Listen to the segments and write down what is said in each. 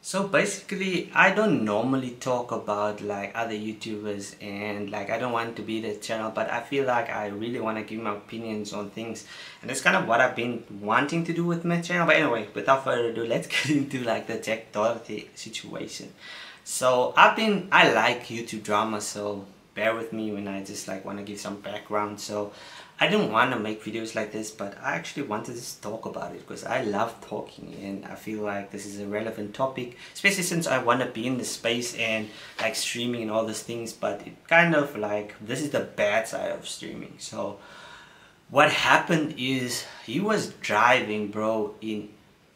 So basically, I don't normally talk about like other YouTubers, and like I don't want to be the channel, but I feel like I really want to give my opinions on things, and that's kind of what I've been wanting to do with my channel. But anyway, without further ado, let's get into like the Jack Doherty situation. So I like YouTube drama, so bear with me when I just like want to give some background. So I didn't want to make videos like this, but I actually wanted to just talk about it because I love talking and I feel like this is a relevant topic, especially since I want to be in the space and like streaming and all these things. But it kind of like, this is the bad side of streaming. So what happened is he was driving, bro, in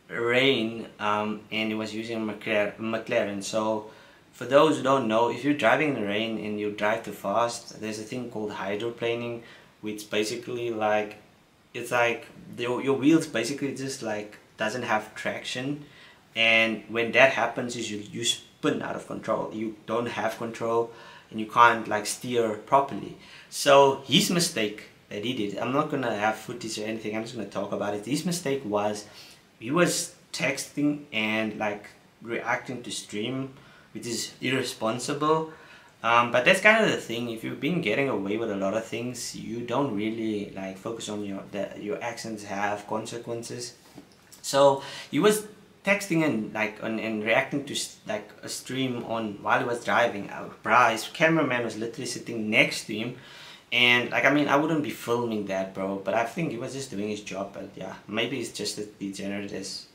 rain, and he was using a McLaren. So for those who don't know, if you're driving in the rain and you drive too fast, there's a thing called hydroplaning, which basically like, it's like your wheels basically just like doesn't have traction, and when that happens is you spin out of control. You don't have control and you can't like steer properly. So his mistake that he did, I'm not gonna have footage or anything, I'm just gonna talk about it. His mistake was he was texting and like reacting to stream, which is irresponsible. But that's kind of the thing. If you've been getting away with a lot of things, you don't really like focus on your actions have consequences. So he was texting and like and reacting to like a stream on while he was driving. Bruh, his cameraman was literally sitting next to him, and like, I mean, I wouldn't be filming that, bro, but I think he was just doing his job. But yeah, maybe it's just as degenerate as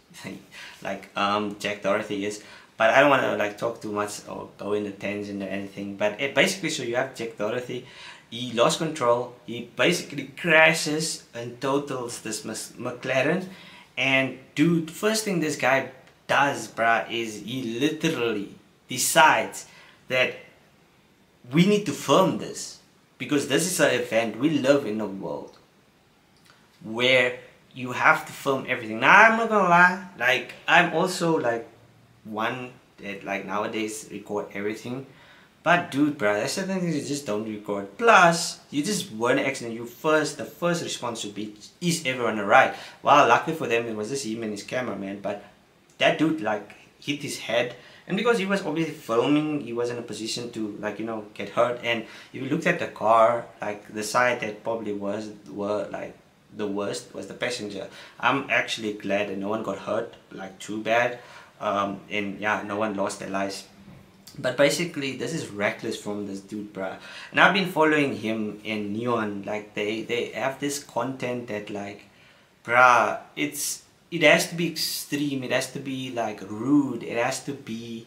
like Jack Doherty is. But I don't want to like talk too much or go into tangent or anything. But it basically, so you have Jack Doherty, he lost control, he basically crashes and totals this McLaren. And dude, first thing this guy does, bruh, is he literally decides that we need to film this, because this is an event. We live in a world where you have to film everything. Now, I'm not gonna lie, like, I'm also like one that like nowadays record everything, but dude, bro, there's certain things you just don't record. Plus, you just one accident. The first response should be, is everyone alright? Well, luckily for them, it was just him and his cameraman, but that dude like hit his head, and because he was obviously filming, he was in a position to like, you know, get hurt. And if you looked at the car, like the side that probably were like the worst was the passenger. I'm actually glad that no one got hurt like too bad. And yeah, no one lost their lives. But basically, this is reckless from this dude, bruh. And I've been following him in Neon. Like they have this content that like, bruh, it has to be extreme. It has to be like rude. It has to be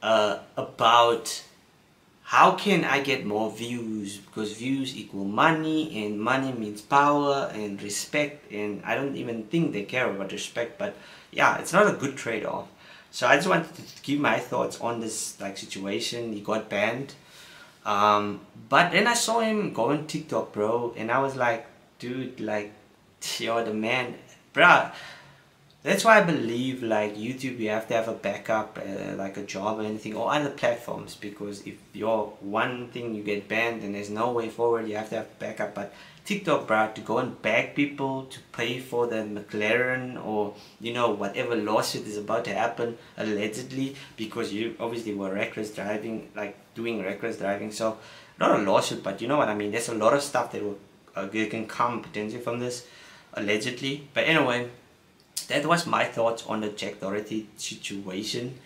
about how can I get more views, because views equal money, and money means power and respect, and I don't even think they care about respect. But yeah, it's not a good trade-off. So I just wanted to give my thoughts on this like situation. He got banned, but then I saw him go on TikTok, bro, and I was like, dude, like, you're the man, bruh. That's why I believe like YouTube, you have to have a backup, like a job or anything, or other platforms, because if you're one thing you get banned and there's no way forward, you have to have backup. But TikTok, bro, to go and beg people to pay for the McLaren, or you know, whatever lawsuit is about to happen allegedly, because you obviously were reckless driving, like doing reckless driving. So not a lawsuit, but you know what I mean. There's a lot of stuff that will can come potentially from this, allegedly. But anyway, that was my thoughts on the Jack Doherty situation.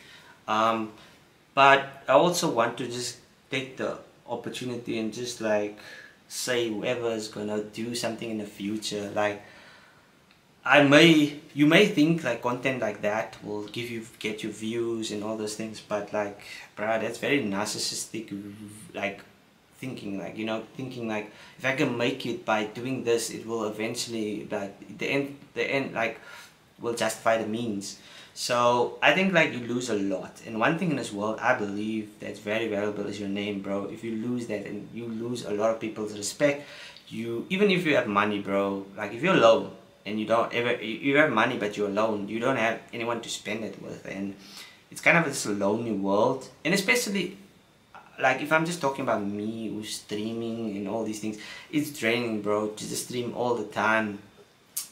But I also want to just take the opportunity and just like say, whoever is gonna do something in the future, like, you may think like content like that will get you views and all those things, but like, bruh, that's very narcissistic, like thinking, like, you know, thinking like, if I can make it by doing this, it will eventually, like, the end like will justify the means. So I think like you lose a lot. And one thing in this world I believe that's very valuable is your name, bro. If you lose that, and you lose a lot of people's respect. Even if you have money, bro, like if you're alone and you have money but you're alone, you don't have anyone to spend it with, and it's kind of this lonely world. And especially like if I'm just talking about me who's streaming and all these things, it's draining, bro, to just stream all the time.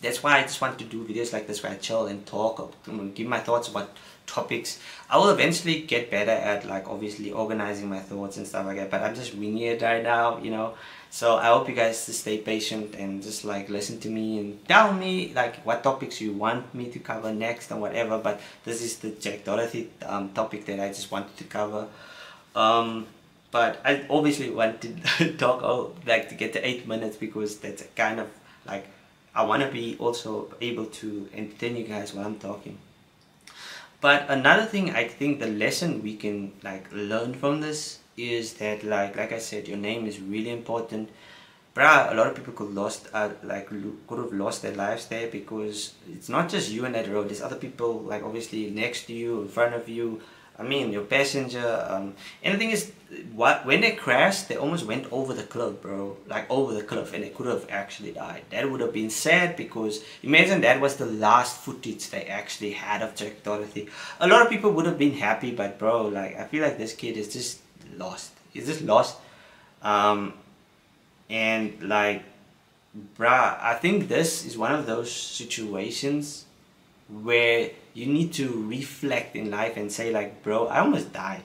That's why I just want to do videos like this where I chill and talk or give my thoughts about topics. I will eventually get better at like obviously organizing my thoughts and stuff like that, but I'm just winging it right now, you know. So I hope you guys just stay patient and just like listen to me and tell me like what topics you want me to cover next or whatever. But this is the Jack Doherty topic that I just wanted to cover. But I obviously want to talk like to get to 8 minutes, because that's kind of like I want to be also able to entertain you guys while I'm talking. But another thing, I think the lesson we can like learn from this is that like I said, your name is really important. Bruh, a lot of people could have lost their lives there, because it's not just you on that road. There's other people like obviously next to you, in front of you. I mean, your passenger. And the thing is, when they crashed, they almost went over the cliff, bro. Like over the cliff, and they could have actually died. That would have been sad, because imagine that was the last footage they actually had of Jack Doherty. A lot of people would have been happy, but bro, like I feel like this kid is just lost. He's just lost. And like, bruh, I think this is one of those situations where you need to reflect in life and say like, bro, I almost died.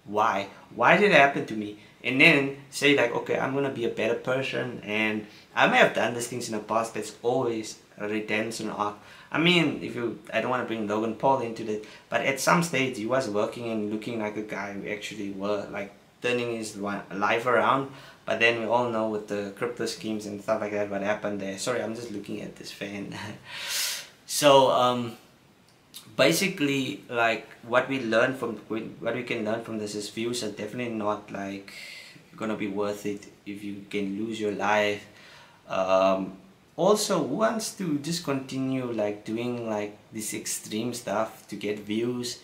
Why did it happen to me? And then say like, okay, I'm gonna be a better person, and I may have done these things in the past. That's always a redemption arc. I mean, I don't want to bring Logan Paul into that, but at some stage he was working and looking like a guy who actually were like turning his life around. But then we all know with the crypto schemes and stuff like that what happened there. Sorry, I'm just looking at this fan. So basically, like what we can learn from this is views are definitely not like gonna be worth it if you can lose your life. Also, who wants to just continue like doing like this extreme stuff to get views?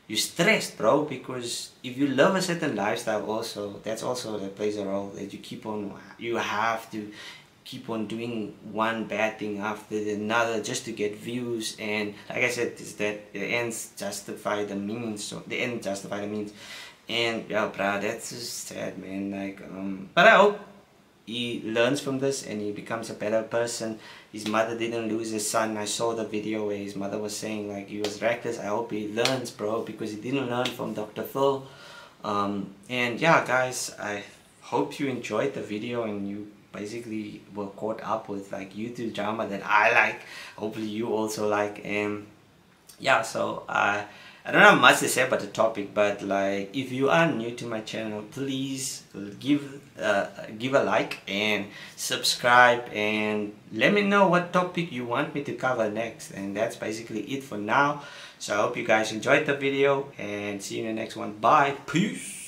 You're stressed, bro, because if you love a certain lifestyle also, that's also that plays a role, that you have to keep on doing one bad thing after another just to get views. And like I said, is that the ends justify the means, so the end justify the means. And yeah, bro, that's just sad, man. Like but I hope he learns from this and he becomes a better person. His mother didn't lose his son. I saw the video where his mother was saying like he was reckless. I hope he learns, bro, because he didn't learn from Dr. Phil. And yeah, guys, I hope you enjoyed the video and you basically were caught up with like YouTube drama that I like. Hopefully you also like. And yeah, so I don't have much to say about the topic, but like if you are new to my channel, please give a like and subscribe, and let me know what topic you want me to cover next. And that's basically it for now. So I hope you guys enjoyed the video, and see you in the next one. Bye. Peace.